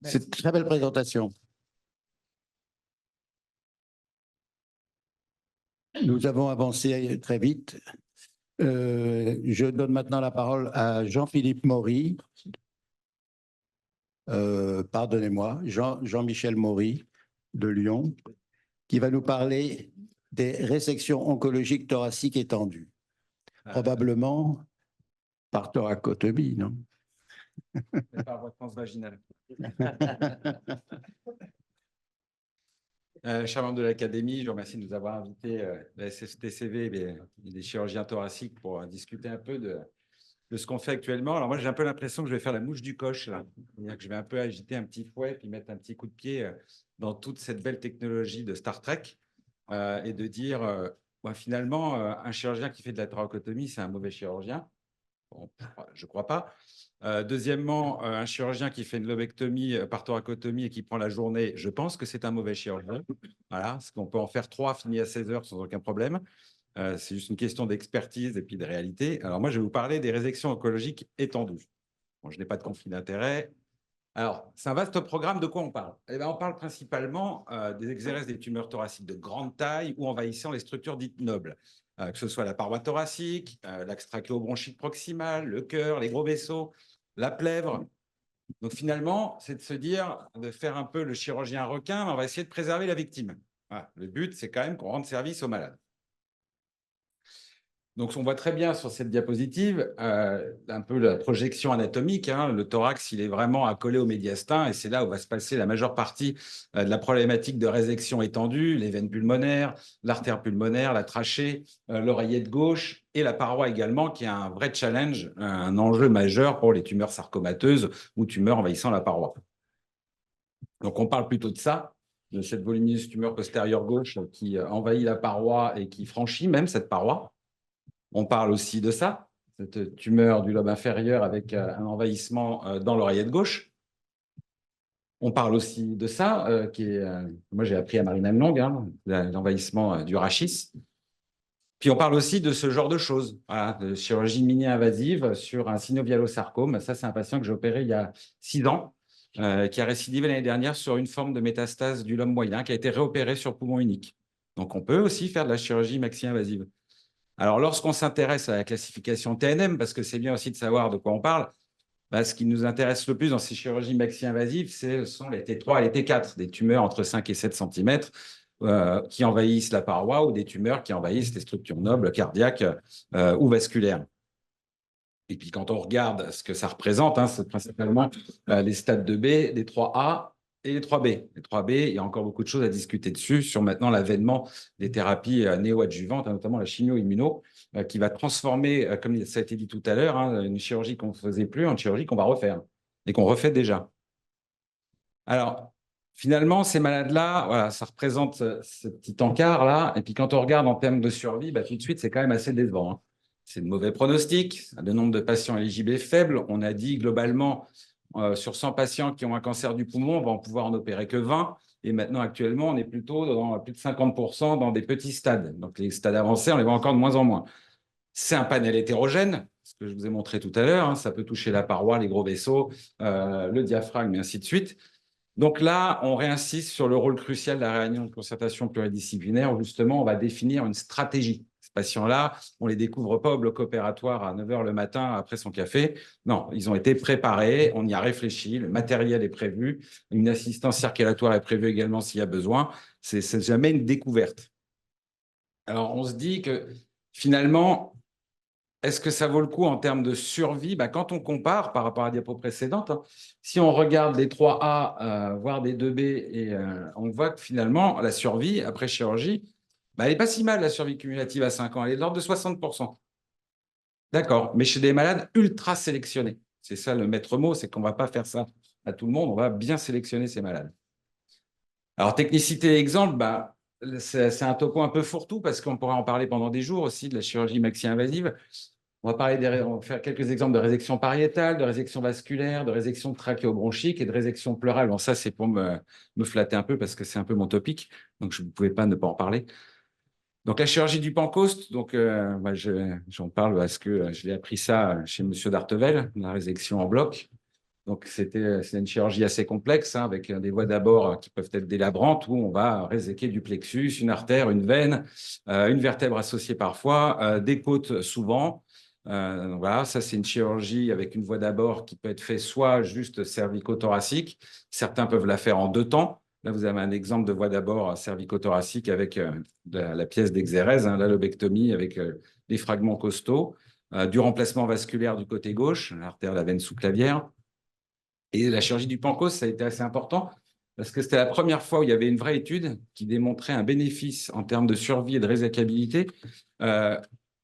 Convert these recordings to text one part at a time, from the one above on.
C'est une très belle présentation. Nous avons avancé très vite. Je donne maintenant la parole à Jean-Philippe Maury. Pardonnez-moi, Jean-Michel Maury de Lyon, qui va nous parler des résections oncologiques thoraciques étendues. Probablement par thoracotomie, non? Par voie transvaginale. Cher membre de l'Académie, je vous remercie de nous avoir invités, la SSTCV et les chirurgiens thoraciques, pour discuter un peu de ce qu'on fait actuellement. Alors moi, j'ai un peu l'impression que je vais faire la mouche du coche, là. C'est-à-dire que je vais un peu agiter un petit fouet puis mettre un petit coup de pied dans toute cette belle technologie de Star Trek et de dire, finalement, un chirurgien qui fait de la thoracotomie, c'est un mauvais chirurgien. Bon, je ne crois pas. Deuxièmement, un chirurgien qui fait une lobectomie par thoracotomie et qui prend la journée, je pense que c'est un mauvais chirurgien. Voilà, parce qu'on peut en faire 3 finis à 16 heures sans aucun problème. C'est juste une question d'expertise et puis de réalité. Alors moi, je vais vous parler des résections oncologiques étendues. Bon, je n'ai pas de conflit d'intérêt. Alors, c'est un vaste programme. De quoi on parle? Eh bien, on parle principalement des exéreses des tumeurs thoraciques de grande taille ou envahissant les structures dites nobles, que ce soit la paroi thoracique, l'axe trachéobronchique proximal, le cœur, les gros vaisseaux, la plèvre. Donc, finalement, c'est de se dire, de faire un peu le chirurgien requin, mais on va essayer de préserver la victime. Voilà. Le but, c'est quand même qu'on rende service aux malades. Donc, on voit très bien sur cette diapositive un peu la projection anatomique. Le thorax, il est vraiment accolé au médiastin et c'est là où va se passer la majeure partie de la problématique de résection étendue, les veines pulmonaires, l'artère pulmonaire, la trachée, l'oreillette gauche et la paroi également, qui est un vrai challenge, un enjeu majeur pour les tumeurs sarcomateuses ou tumeurs envahissant la paroi. Donc, on parle plutôt de ça, de cette volumineuse tumeur postérieure gauche qui envahit la paroi et qui franchit même cette paroi. On parle aussi de ça, cette tumeur du lobe inférieur avec un envahissement dans l'oreillette gauche. On parle aussi de ça, moi j'ai appris à Marina Long, l'envahissement du rachis. Puis on parle aussi de ce genre de choses, voilà, de chirurgie mini-invasive sur un synovialosarcome. Ça, c'est un patient que j'ai opéré il y a 6 ans, qui a récidivé l'année dernière sur une forme de métastase du lobe moyen, qui a été réopéré sur poumon unique. Donc on peut aussi faire de la chirurgie maxi-invasive. Alors, lorsqu'on s'intéresse à la classification TNM, parce que c'est bien aussi de savoir de quoi on parle, ce qui nous intéresse le plus dans ces chirurgies maxi-invasives, ce sont les T3 et les T4, des tumeurs entre 5 et 7 cm qui envahissent la paroi ou des tumeurs qui envahissent les structures nobles, cardiaques ou vasculaires. Et puis, quand on regarde ce que ça représente, c'est principalement les stades 2B, les 3A et les 3B. Les 3B, il y a encore beaucoup de choses à discuter dessus, sur maintenant l'avènement des thérapies néoadjuvantes, notamment la chimio-immuno, qui va transformer, comme ça a été dit tout à l'heure, une chirurgie qu'on ne faisait plus en chirurgie qu'on va refaire et qu'on refait déjà. Alors, finalement, ces malades-là, voilà, ça représente ce petit encart-là. Et puis, quand on regarde en termes de survie, tout de suite, c'est quand même assez décevant. C'est de mauvais pronostics. Le nombre de patients éligibles est faible. On a dit globalement, sur 100 patients qui ont un cancer du poumon, on va en pouvoir en opérer que 20. Et maintenant, actuellement, on est plutôt dans plus de 50% dans des petits stades. Donc, les stades avancés, on les voit encore de moins en moins. C'est un panel hétérogène, ce que je vous ai montré tout à l'heure. Ça peut toucher la paroi, les gros vaisseaux, le diaphragme, et ainsi de suite. Donc là, on réinsiste sur le rôle crucial de la réunion de concertation pluridisciplinaire où justement, on va définir une stratégie. Ces patients-là, on ne les découvre pas au bloc opératoire à 9 h le matin après son café. Non, ils ont été préparés, on y a réfléchi, le matériel est prévu, une assistance circulatoire est prévue également s'il y a besoin. C'est jamais une découverte. Alors, on se dit que finalement, est-ce que ça vaut le coup en termes de survie? Quand on compare par rapport à la diapo précédente, si on regarde les 3A, voire des 2B, et on voit que finalement, la survie après chirurgie, elle n'est pas si mal, la survie cumulative à 5 ans. Elle est de l'ordre de 60%. D'accord, mais chez des malades ultra sélectionnés. C'est ça le maître mot, c'est qu'on ne va pas faire ça à tout le monde, on va bien sélectionner ces malades. Alors, technicité exemple, c'est un topo un peu fourre-tout parce qu'on pourrait en parler pendant des jours aussi de la chirurgie maxi-invasive. On va faire quelques exemples de résection pariétale, de résection vasculaire, de résection trachéobronchique et de résection pleurale. Bon, ça, c'est pour me flatter un peu parce que c'est un peu mon topic, donc je ne pouvais pas ne pas en parler. Donc, la chirurgie du Pancoast, donc j'en parle parce que je l'ai appris ça chez M. Dartevel, la résection en bloc. Donc, c'est une chirurgie assez complexe, hein, avec des voies d'abord qui peuvent être délabrantes, où on va réséquer du plexus, une artère, une veine, une vertèbre associée parfois, des côtes souvent. Donc voilà, ça, c'est une chirurgie avec une voie d'abord qui peut être faite soit juste cervico-thoracique. Certains peuvent la faire en 2 temps. Là, vous avez un exemple de voie d'abord cervico-thoracique avec la pièce d'exérèse, hein, la lobectomie avec des fragments costaux, du remplacement vasculaire du côté gauche, l'artère, la veine sous-clavière. Et la chirurgie du pancréas, ça a été assez important parce que c'était la première fois où il y avait une vraie étude qui démontrait un bénéfice en termes de survie et de résécabilité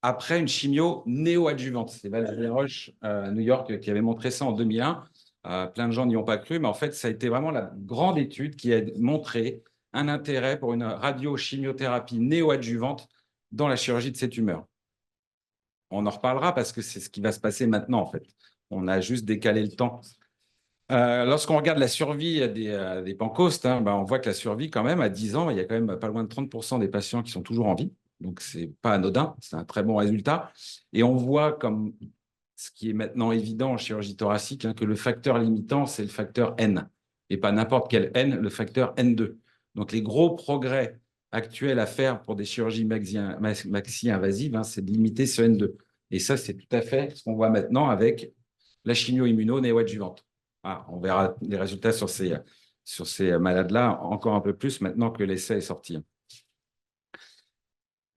après une chimio néoadjuvante. C'est Valérie Roche à New York qui avait montré ça en 2001. Plein de gens n'y ont pas cru, mais en fait, ça a été vraiment la grande étude qui a montré un intérêt pour une radiochimiothérapie néoadjuvante dans la chirurgie de ces tumeurs. On en reparlera parce que c'est ce qui va se passer maintenant, en fait. On a juste décalé le temps. Lorsqu'on regarde la survie des pancostes, hein, on voit que la survie, quand même, à 10 ans, il y a quand même pas loin de 30% des patients qui sont toujours en vie. Donc, ce n'est pas anodin, c'est un très bon résultat. Et on voit, comme ce qui est maintenant évident en chirurgie thoracique, hein, que le facteur limitant, c'est le facteur N. Et pas n'importe quel N, le facteur N2. Donc, les gros progrès actuels à faire pour des chirurgies maxi-invasives, hein, c'est de limiter ce N2. Et ça, c'est tout à fait ce qu'on voit maintenant avec la chimio-immuno néoadjuvante. On verra les résultats sur ces malades-là encore un peu plus maintenant que l'essai est sorti.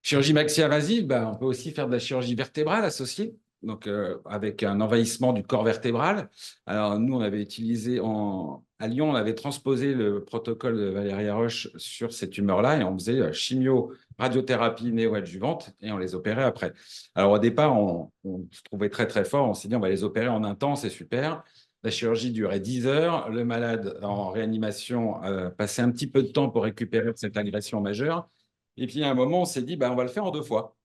Chirurgie maxi-invasive, on peut aussi faire de la chirurgie vertébrale associée, donc avec un envahissement du corps vertébral. Alors nous, on avait utilisé à Lyon, on avait transposé le protocole de Valérie Roche sur ces tumeurs-là et on faisait chimio, radiothérapie néoadjuvante et on les opérait après. Alors au départ, on se trouvait très très fort, on s'est dit on va les opérer en un temps, c'est super. La chirurgie durait 10 heures, le malade en réanimation passait un petit peu de temps pour récupérer cette agression majeure. Et puis, à un moment, on s'est dit, on va le faire en 2 fois.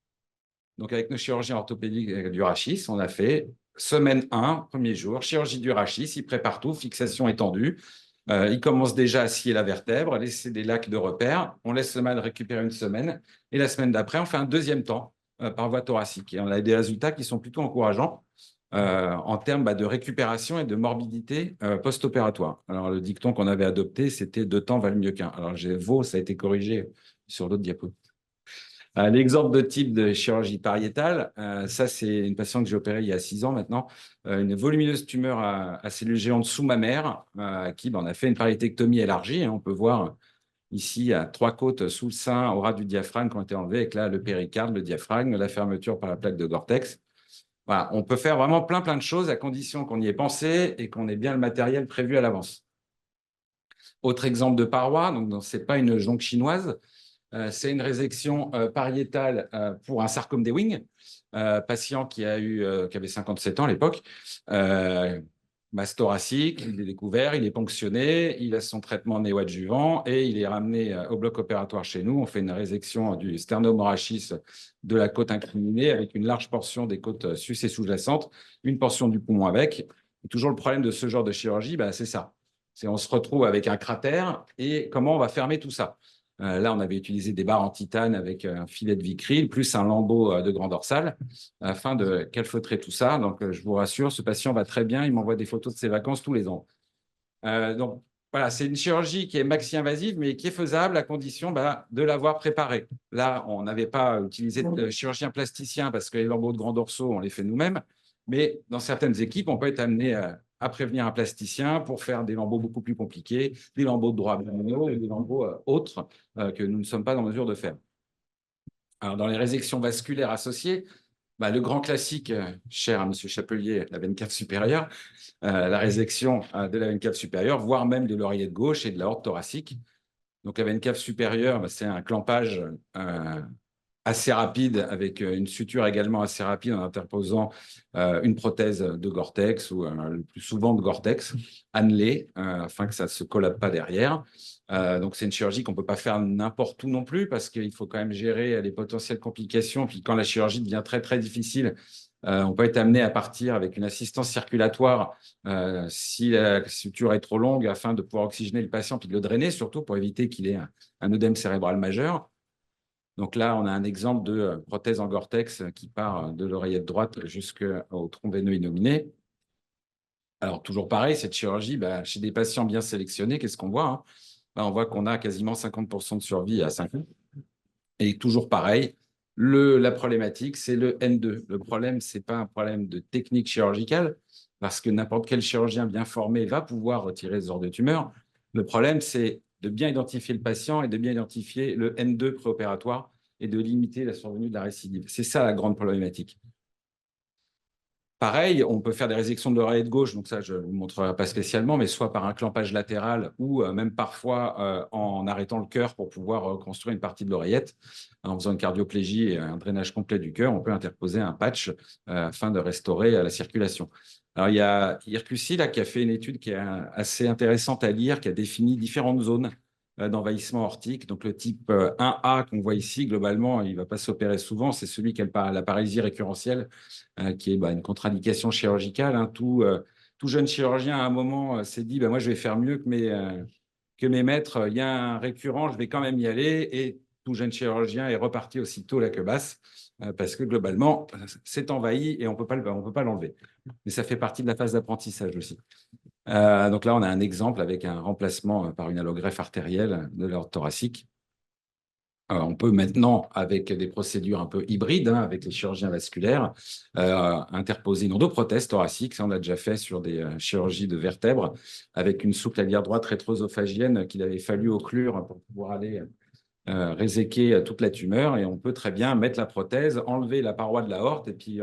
Donc, avec nos chirurgiens orthopédiques du rachis, on a fait semaine 1, premier jour, chirurgie du rachis, il prépare tout, fixation étendue. Il commence déjà à scier la vertèbre, à laisser des lacs de repère. On laisse le malade récupérer une semaine. Et la semaine d'après, on fait un deuxième temps par voie thoracique. Et on a des résultats qui sont plutôt encourageants en termes de récupération et de morbidité post-opératoire. Alors, le dicton qu'on avait adopté, c'était 2 temps valent mieux qu'un. Alors, ça a été corrigé sur l'autre diapo. L'exemple de type de chirurgie pariétale, ça, c'est une patiente que j'ai opérée il y a 6 ans maintenant, une volumineuse tumeur à cellules géantes sous-mammaires, à qui on a fait une pariétectomie élargie. Hein, on peut voir ici à 3 côtes sous le sein, au ras du diaphragme, qui ont été enlevées, avec là le péricarde, le diaphragme, la fermeture par la plaque de Gore-Tex. Voilà, on peut faire vraiment plein de choses à condition qu'on y ait pensé et qu'on ait bien le matériel prévu à l'avance. Autre exemple de paroi, donc ce n'est pas une jonque chinoise, c'est une résection pariétale pour un sarcome des Ewing, patient qui avait 57 ans à l'époque, masse thoracique, il est découvert, il est ponctionné, il a son traitement néoadjuvant et il est ramené au bloc opératoire chez nous. On fait une résection du sternum-rachis de la côte incriminée avec une large portion des côtes sus et sous-jacentes, une portion du poumon avec. Et toujours le problème de ce genre de chirurgie, c'est ça. On se retrouve avec un cratère et comment on va fermer tout ça. Là, on avait utilisé des barres en titane avec un filet de vicryl, plus un lambeau de grand dorsal, afin de calfeutrer tout ça. Donc, je vous rassure, ce patient va très bien. Il m'envoie des photos de ses vacances tous les ans. Donc, voilà, c'est une chirurgie qui est maxi-invasive, mais qui est faisable à condition de l'avoir préparée. Là, on n'avait pas utilisé de chirurgien plasticien parce que les lambeaux de grand dorsaux, on les fait nous-mêmes. Mais dans certaines équipes, on peut être amené à prévenir un plasticien pour faire des lambeaux beaucoup plus compliqués, des lambeaux de droit abdominaux et des lambeaux autres que nous ne sommes pas en mesure de faire. Alors, dans les résections vasculaires associées, le grand classique, cher à M. Chapelier, la veine cave supérieure, la résection de la veine cave supérieure, voire même de l'oreillette gauche et de l'aorte thoracique. Donc, la veine cave supérieure, c'est un clampage assez rapide, avec une suture également assez rapide en interposant une prothèse de Gore-Tex ou le plus souvent de Gore-Tex, annelée, afin que ça ne se collate pas derrière. Donc, c'est une chirurgie qu'on ne peut pas faire n'importe où non plus parce qu'il faut quand même gérer les potentielles complications. Puis quand la chirurgie devient très, très difficile, on peut être amené à partir avec une assistance circulatoire si la suture est trop longue afin de pouvoir oxygéner le patient puis de le drainer, surtout pour éviter qu'il ait un œdème cérébral majeur. Donc là, on a un exemple de prothèse en Gore-Tex qui part de l'oreillette droite jusqu'au tronc veineux innominé. Alors, toujours pareil, cette chirurgie, chez des patients bien sélectionnés, qu'est-ce qu'on voit, hein? On voit qu'on a quasiment 50% de survie à 5 ans. Et toujours pareil, la problématique, c'est le N2. Le problème, ce n'est pas un problème de technique chirurgicale, parce que n'importe quel chirurgien bien formé va pouvoir retirer ce genre de tumeur. Le problème, c'est de bien identifier le patient et de bien identifier le N2 préopératoire et de limiter la survenue de la récidive. C'est ça la grande problématique. Pareil, on peut faire des résections de l'oreillette gauche, donc ça, je ne vous montrerai pas spécialement, mais soit par un clampage latéral ou même parfois en arrêtant le cœur pour pouvoir reconstruire une partie de l'oreillette. En faisant une cardioplégie et un drainage complet du cœur, on peut interposer un patch afin de restaurer la circulation. Alors, il y a Irkusy là, qui a fait une étude qui est assez intéressante à lire, qui a défini différentes zones d'envahissement aortique. Donc, le type 1A qu'on voit ici, globalement, il ne va pas s'opérer souvent. C'est celui qui a la paralysie récurrentielle, qui est une contre-indication chirurgicale. Hein. Tout jeune chirurgien, à un moment, s'est dit moi, je vais faire mieux que mes maîtres. Il y a un récurrent, je vais quand même y aller. Et tout jeune chirurgien est reparti aussitôt la queue basse parce que globalement, c'est envahi et on ne peut pas l'enlever. Mais ça fait partie de la phase d'apprentissage aussi. Donc là, on a un exemple avec un remplacement par une allogreffe artérielle de l'aorte thoracique. On peut maintenant, avec des procédures un peu hybrides, hein, avec les chirurgiens vasculaires, interposer une endoprothèse thoracique. Ça, on l'a déjà fait sur des chirurgies de vertèbres, avec une souple lanière droite rétroesophagienne qu'il avait fallu occlure pour pouvoir aller réséquer toute la tumeur. Et on peut très bien mettre la prothèse, enlever la paroi de l'aorte et puis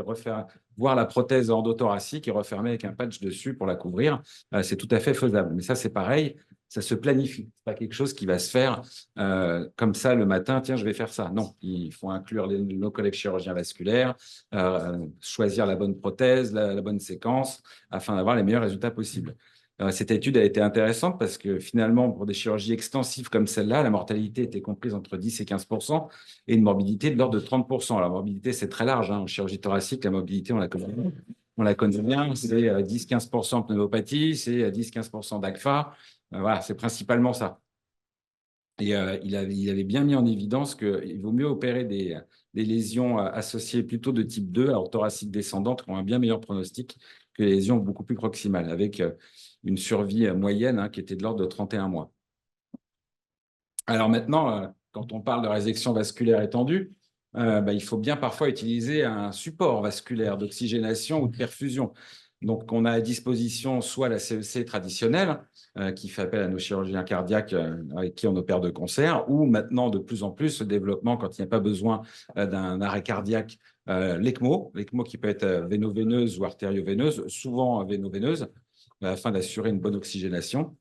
voir la prothèse endothoracique et refermer avec un patch dessus pour la couvrir. C'est tout à fait faisable. Mais ça, c'est pareil. Ça se planifie. Ce n'est pas quelque chose qui va se faire comme ça le matin. Tiens, je vais faire ça. Non, il faut inclure nos collègues chirurgiens vasculaires, choisir la bonne prothèse, la bonne séquence, afin d'avoir les meilleurs résultats possibles. Cette étude a été intéressante parce que finalement, pour des chirurgies extensives comme celle-là, la mortalité était comprise entre 10 et 15% et une morbidité de l'ordre de 30%. La morbidité, c'est très large. Hein. En chirurgie thoracique, la morbidité, on la connaît bien. C'est 10-15% de pneumopathie, c'est 10-15% d'AGFA. Voilà, c'est principalement ça. Et il avait bien mis en évidence qu'il vaut mieux opérer des lésions associées plutôt de type 2, alors thoracique descendante, qui ont un bien meilleur pronostic que les lésions beaucoup plus proximales, avec une survie moyenne qui était de l'ordre de 31 mois. Alors maintenant, quand on parle de résection vasculaire étendue, il faut bien parfois utiliser un support vasculaire d'oxygénation ou de perfusion. Donc, on a à disposition soit la CEC traditionnelle, qui fait appel à nos chirurgiens cardiaques avec qui on opère de concert, ou maintenant, de plus en plus, le développement, quand il n'y a pas besoin d'un arrêt cardiaque, l'ECMO qui peut être véno-veineuse ou artério-veineuse, souvent véno-veineuse, afin d'assurer une bonne oxygénation.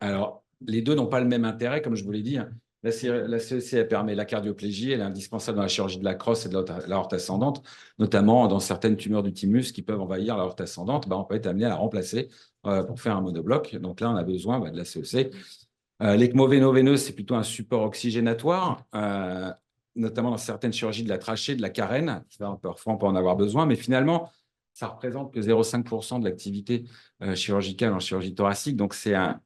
Alors, les deux n'ont pas le même intérêt, comme je vous l'ai dit. Hein. La CEC, elle permet la cardioplégie, elle est indispensable dans la chirurgie de la crosse et de l'aorte ascendante, notamment dans certaines tumeurs du thymus qui peuvent envahir l'aorte ascendante. On peut être amené à la remplacer pour faire un monobloc. Donc là, on a besoin de la CEC. L'ECMO véno-veineuse, c'est plutôt un support oxygénatoire, notamment dans certaines chirurgies de la trachée, de la carène. Parfois, on peut en avoir besoin, mais finalement, ça représente que 0,5% de l'activité chirurgicale en chirurgie thoracique. Donc, il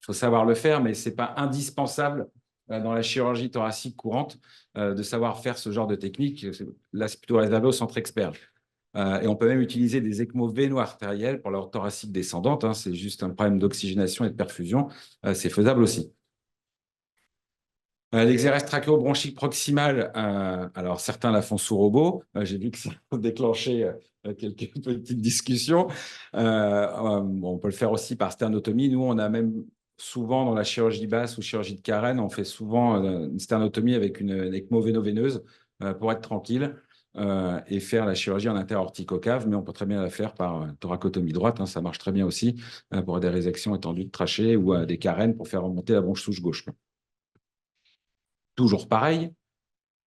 faut savoir le faire, mais ce n'est pas indispensable dans la chirurgie thoracique courante de savoir faire ce genre de technique. Là, c'est plutôt réservé au centre expert. Et on peut même utiliser des ECMO véno-artériels pour l'aorte thoracique descendante. Hein. C'est juste un problème d'oxygénation et de perfusion. C'est faisable aussi. L'exérèse trachéo-bronchique proximale, alors certains la font sous robot. J'ai vu que ça a déclenché quelques petites discussions. On peut le faire aussi par sternotomie. Nous, on a même souvent dans la chirurgie basse ou chirurgie de carène, on fait souvent une sternotomie avec une ECMO véno-veineuse pour être tranquille et faire la chirurgie en interaorticocave, mais on peut très bien la faire par thoracotomie droite. Hein, ça marche très bien aussi pour des résections étendues de trachée ou des carènes pour faire remonter la bronche souche gauche. Toujours pareil,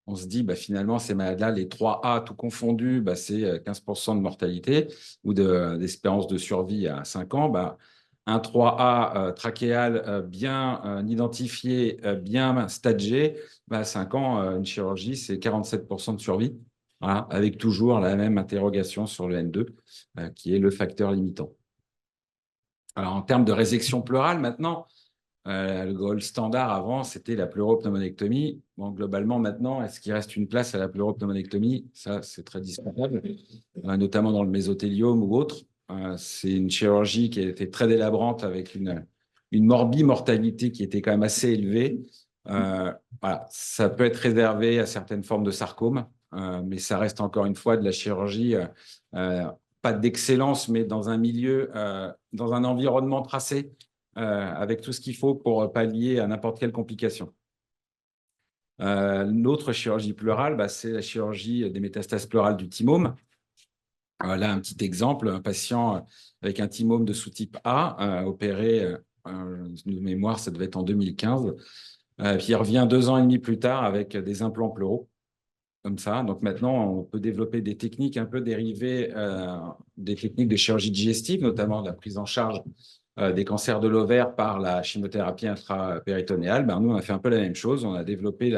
on se dit finalement, ces malades-là, les 3A tout confondu, c'est 15% de mortalité ou d'espérance de survie à 5 ans. Un 3A trachéal bien identifié, bien stagé, à 5 ans, une chirurgie, c'est 47% de survie, voilà, avec toujours la même interrogation sur le N2, qui est le facteur limitant. Alors, en termes de résection pleurale, maintenant, le gold standard avant, c'était la pleuropneumonectomie. Bon, globalement, maintenant, est-ce qu'il reste une place à la pleuropneumonectomie? Ça, c'est très discutable, notamment dans le mésothéliome ou autre. C'est une chirurgie qui a été très délabrante avec une morbimortalité qui était quand même assez élevée. Voilà, ça peut être réservé à certaines formes de sarcome, mais ça reste encore une fois de la chirurgie, pas d'excellence, mais dans un milieu, dans un environnement tracé, avec tout ce qu'il faut pour pallier à n'importe quelle complication. L'autre chirurgie pleurale, c'est la chirurgie des métastases pleurales du thymome. Là, un petit exemple, un patient avec un thymome de sous-type A, opéré, de mémoire, ça devait être en 2015, puis il revient 2 ans et demi plus tard avec des implants pleuraux, comme ça. Donc maintenant, on peut développer des techniques un peu dérivées des techniques de chirurgie digestive, notamment la prise en charge des cancers de l'ovaire par la chimiothérapie intrapéritonéale. Nous, on a fait un peu la même chose. On a développé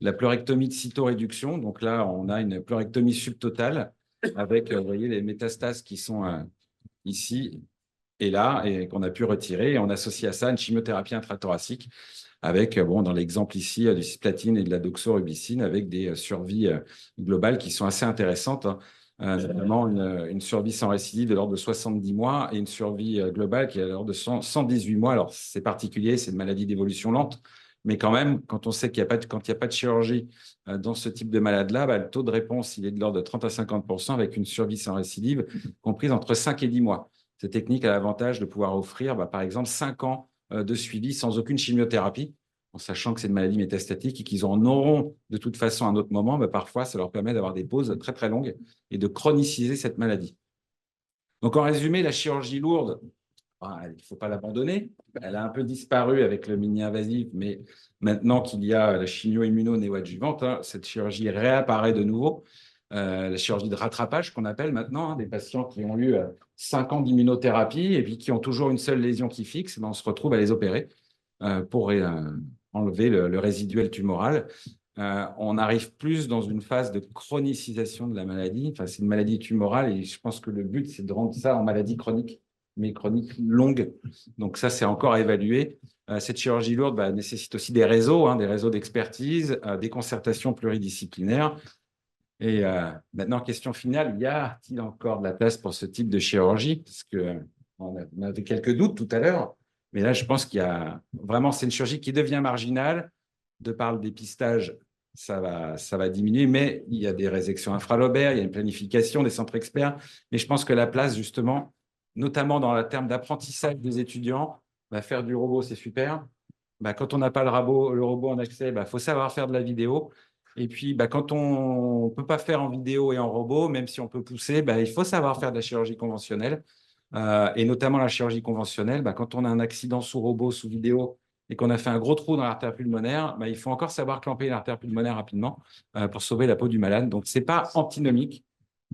la pleurectomie de cytoréduction. Donc là, on a une pleurectomie subtotale avec, vous voyez, les métastases qui sont ici et là, et qu'on a pu retirer. Et on associe à ça une chimiothérapie intrathoracique avec, dans l'exemple ici, du cisplatine et de la doxorubicine, avec des survies globales qui sont assez intéressantes, hein. Notamment une survie sans récidive de l'ordre de 70 mois et une survie globale qui est de l'ordre de 118 mois. Alors, c'est particulier, c'est une maladie d'évolution lente, mais quand même, quand on sait qu'il n'y a pas quand il n'y a pas de chirurgie dans ce type de malade-là, le taux de réponse, il est de l'ordre de 30 à 50% avec une survie sans récidive comprise entre 5 et 10 mois. Cette technique a l'avantage de pouvoir offrir, par exemple, 5 ans de suivi sans aucune chimiothérapie, en sachant que c'est une maladie métastatique et qu'ils en auront de toute façon à un autre moment. Parfois, ça leur permet d'avoir des pauses très, très longues et de chroniciser cette maladie. Donc, en résumé, la chirurgie lourde, il ne faut pas l'abandonner. Elle a un peu disparu avec le mini-invasif, mais maintenant qu'il y a la chimio-immuno-néoadjuvante, cette chirurgie réapparaît de nouveau. La chirurgie de rattrapage qu'on appelle maintenant, des patients qui ont eu 5 ans d'immunothérapie et puis qui ont toujours une seule lésion qui fixe, on se retrouve à les opérer pour enlever le résiduel tumoral. On arrive plus dans une phase de chronicisation de la maladie. Enfin, c'est une maladie tumorale et je pense que le but, c'est de rendre ça en maladie chronique, mais chronique longue. Donc ça, c'est encore à évaluer. Cette chirurgie lourde nécessite aussi des réseaux d'expertise, des concertations pluridisciplinaires. Et maintenant, question finale, y a-t-il encore de la place pour ce type de chirurgie? Parce qu'on avait quelques doutes tout à l'heure, mais là, je pense qu'il y a vraiment, c'est une chirurgie qui devient marginale. De par le dépistage, ça va diminuer, mais il y a des résections infralobaires, il y a une planification des centres experts. Mais je pense que la place, justement, notamment dans le terme d'apprentissage des étudiants, faire du robot, c'est super. Quand on n'a pas le robot en accès, faut savoir faire de la vidéo. Et puis, quand on ne peut pas faire en vidéo et en robot, même si on peut pousser, il faut savoir faire de la chirurgie conventionnelle. Et notamment la chirurgie conventionnelle, quand on a un accident sous robot, sous vidéo, et qu'on a fait un gros trou dans l'artère pulmonaire, il faut encore savoir clamper l'artère pulmonaire rapidement pour sauver la peau du malade. Donc, ce n'est pas antinomique,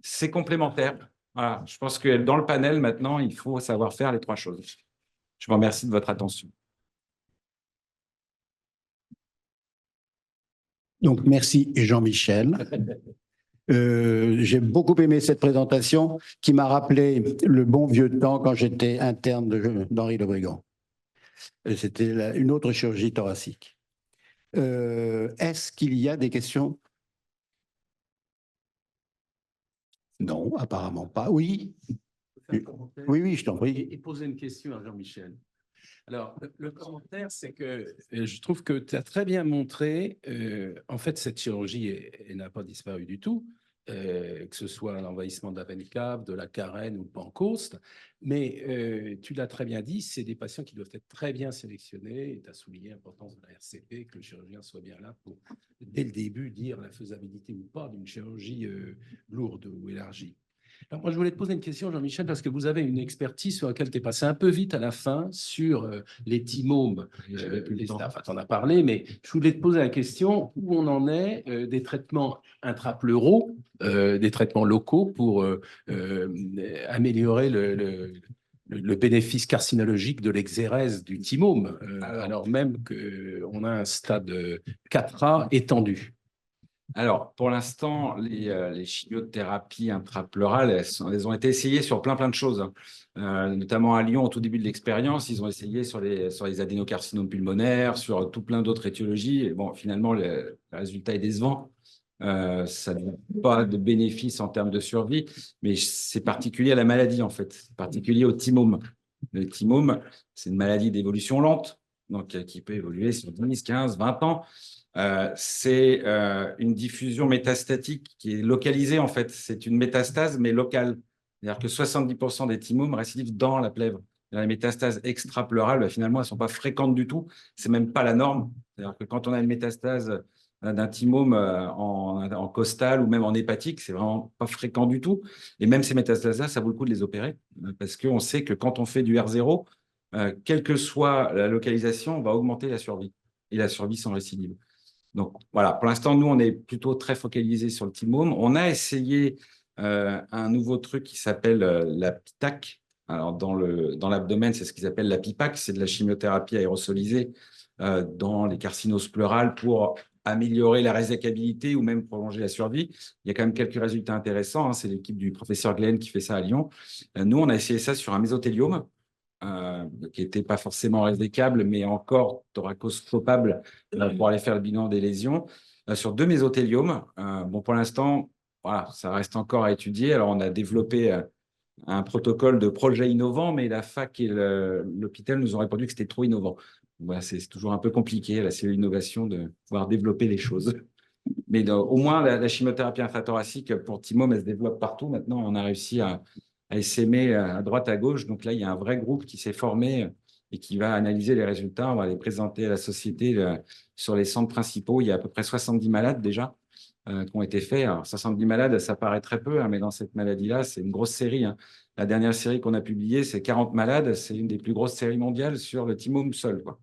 c'est complémentaire. Voilà. Je pense que dans le panel, maintenant, il faut savoir faire les 3 choses. Je vous remercie de votre attention. Donc, merci Jean-Michel. J'ai beaucoup aimé cette présentation qui m'a rappelé le bon vieux temps quand j'étais interne d'Henri Le Brigand. C'était une autre chirurgie thoracique. Est-ce qu'il y a des questions? Non, apparemment pas. Oui. Oui, je t'en prie. Et poser une question à Jean-Michel. Alors, le commentaire, c'est que je trouve que tu as très bien montré, en fait, cette chirurgie elle n'a pas disparu du tout, que ce soit l'envahissement de la veine cave, de la carène ou le Pancoast, mais tu l'as très bien dit, c'est des patients qui doivent être très bien sélectionnés, et tu as souligné l'importance de la RCP, que le chirurgien soit bien là pour, dès le début, dire la faisabilité ou pas d'une chirurgie lourde ou élargie. Alors moi, je voulais te poser une question, Jean-Michel, parce que vous avez une expertise sur laquelle tu es passé un peu vite à la fin sur les thymomes. Enfin, tu en as parlé, mais je voulais te poser la question où on en est des traitements intrapleuraux, des traitements locaux pour améliorer le bénéfice carcinologique de l'exérèse du thymome, alors même qu'on a un stade 4A étendu. Alors, pour l'instant, les chimiothérapies intrapleurales, elles ont été essayées sur plein de choses, notamment à Lyon, au tout début de l'expérience. Ils ont essayé sur les adénocarcinomes pulmonaires, sur tout plein d'autres étiologies. Et bon, finalement, le résultat est décevant. Ça n'a pas de bénéfice en termes de survie, mais c'est particulier à la maladie, en fait. C'est particulier au thymome. Le thymome, c'est une maladie d'évolution lente, donc qui peut évoluer sur 10, 15, 20 ans. C'est une diffusion métastatique qui est localisée, en fait. C'est une métastase, mais locale. C'est-à-dire que 70% des thymomes récidivent dans la plèvre. Les métastases extrapleurales, finalement, elles ne sont pas fréquentes du tout. Ce n'est même pas la norme. C'est-à-dire que quand on a une métastase d'un thymome en costal ou même en hépatique, c'est vraiment pas fréquent du tout. Et même ces métastases-là, ça vaut le coup de les opérer parce qu'on sait que quand on fait du R0, quelle que soit la localisation, on va augmenter la survie et la survie sans récidive. Donc voilà, pour l'instant, nous, on est plutôt très focalisé sur le thymome. On a essayé un nouveau truc qui s'appelle la PITAC. Alors, dans l'abdomen, c'est ce qu'ils appellent la PIPAC, c'est de la chimiothérapie aérosolisée dans les carcinoses pleurales pour améliorer la résécabilité ou même prolonger la survie. Il y a quand même quelques résultats intéressants, hein. C'est l'équipe du professeur Glenn qui fait ça à Lyon. Nous, on a essayé ça sur un mésothéliome qui n'était pas forcément résécable, mais encore thoracoscopable pour aller faire le bilan des lésions, sur 2 mésothéliomes. Bon, pour l'instant, voilà, ça reste encore à étudier. Alors, on a développé un protocole de projet innovant, mais la fac et l'hôpital nous ont répondu que c'était trop innovant. Voilà, c'est toujours un peu compliqué, la cellule innovation, de pouvoir développer les choses. Mais au moins, la chimiothérapie infrathoracique pour thymome, elle se développe partout. Maintenant, on a réussi à essaimer à droite, à gauche. Donc là, il y a un vrai groupe qui s'est formé et qui va analyser les résultats. On va les présenter à la société sur les centres principaux. Il y a à peu près 70 malades déjà qui ont été faits. Alors, 70 malades, ça paraît très peu, hein, mais dans cette maladie-là, c'est une grosse série, hein. La dernière série qu'on a publiée, c'est 40 malades. C'est une des plus grosses séries mondiales sur le thymome seul, quoi.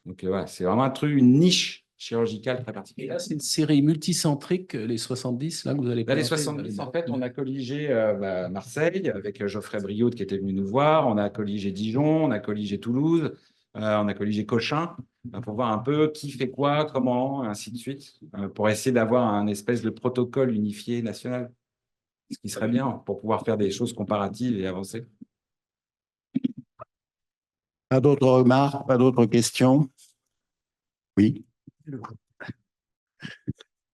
Donc voilà, c'est vraiment un truc, une niche chirurgicale très Et particulière. là, c'est une série multicentrique, les 70, là, que vous allez Là, les présenter. 70, en fait, on a colligé Marseille avec Geoffrey Briot qui était venu nous voir. On a colligé Dijon, on a colligé Toulouse, on a colligé Cochin pour voir un peu qui fait quoi, comment, et ainsi de suite, pour essayer d'avoir un espèce de protocole unifié national, ce qui serait bien pour pouvoir faire des choses comparatives et avancer. Pas d'autres remarques, pas d'autres questions? Oui.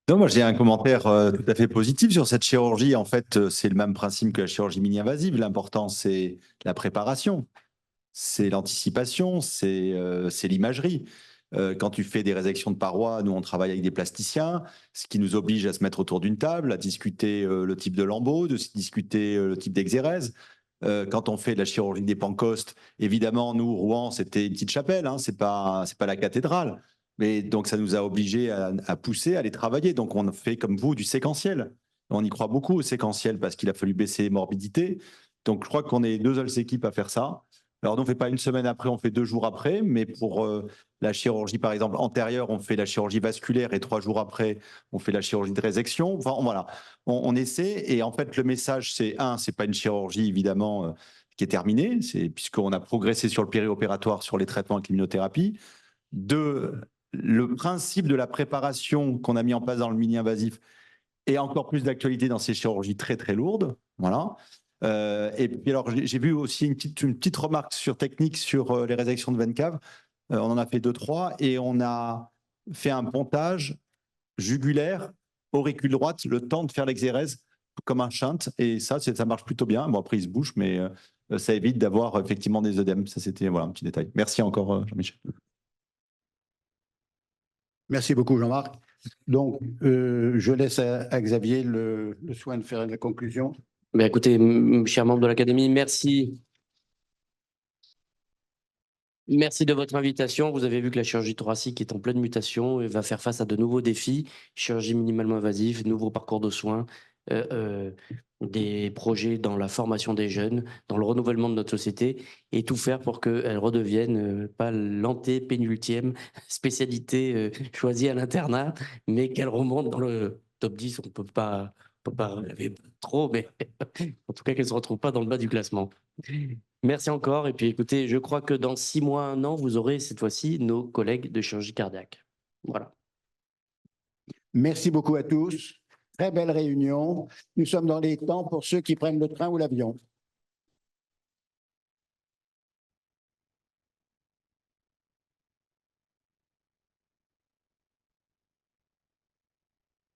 Non, moi j'ai un commentaire tout à fait positif sur cette chirurgie. En fait, c'est le même principe que la chirurgie mini-invasive. L'important, c'est la préparation, c'est l'anticipation, c'est l'imagerie. Quand tu fais des résections de parois, nous on travaille avec des plasticiens, ce qui nous oblige à se mettre autour d'une table, à discuter le type de lambeau, de discuter le type d'exérèse. Quand on fait de la chirurgie des pancostes, évidemment, nous, Rouen, c'était une petite chapelle, hein, c'est pas la cathédrale. Mais donc, ça nous a obligés à pousser, à les travailler. Donc, on fait comme vous du séquentiel. On y croit beaucoup au séquentiel parce qu'il a fallu baisser les morbidités. Donc, je crois qu'on est 2 seules équipes à faire ça. Alors, nous, on ne fait pas une semaine après, on fait 2 jours après. Mais pour la chirurgie, par exemple, antérieure, on fait la chirurgie vasculaire et 3 jours après, on fait la chirurgie de résection. Enfin, voilà, on essaie. Et en fait, le message, c'est c'est pas une chirurgie, évidemment, qui est terminée, puisqu'on a progressé sur le périopératoire, sur les traitements avec l'immunothérapie. 2, le principe de la préparation qu'on a mis en place dans le mini-invasif est encore plus d'actualité dans ces chirurgies très, très lourdes. Voilà. Et puis alors, j'ai vu aussi une petite remarque technique sur les résections de veine cave. On en a fait 2-3 et on a fait un pontage jugulaire, auricule droite, le temps de faire l'exérèse comme un shunt. Et ça marche plutôt bien. Bon, après, il se bouche, mais ça évite d'avoir effectivement des œdèmes. Ça, c'était un petit détail. Merci encore, Jean-Michel. Merci beaucoup, Jean-Marc. Donc, je laisse à Xavier le soin de faire la conclusion. Ben écoutez, chers membres de l'Académie, merci. Merci de votre invitation. Vous avez vu que la chirurgie thoracique est en pleine mutation et va faire face à de nouveaux défis. Chirurgie minimalement invasive, nouveaux parcours de soins, des projets dans la formation des jeunes, dans le renouvellement de notre société et tout faire pour qu'elle redevienne pas l'antépénultième spécialité choisie à l'internat, mais qu'elle remonte dans le top 10. On peut pas rêver trop, mais en tout cas qu'elle ne se retrouve pas dans le bas du classement. Merci encore. Et puis écoutez, je crois que dans 6 mois, 1 an, vous aurez cette fois-ci nos collègues de chirurgie cardiaque. Voilà. Merci beaucoup à tous. Très belle réunion. Nous sommes dans les temps pour ceux qui prennent le train ou l'avion.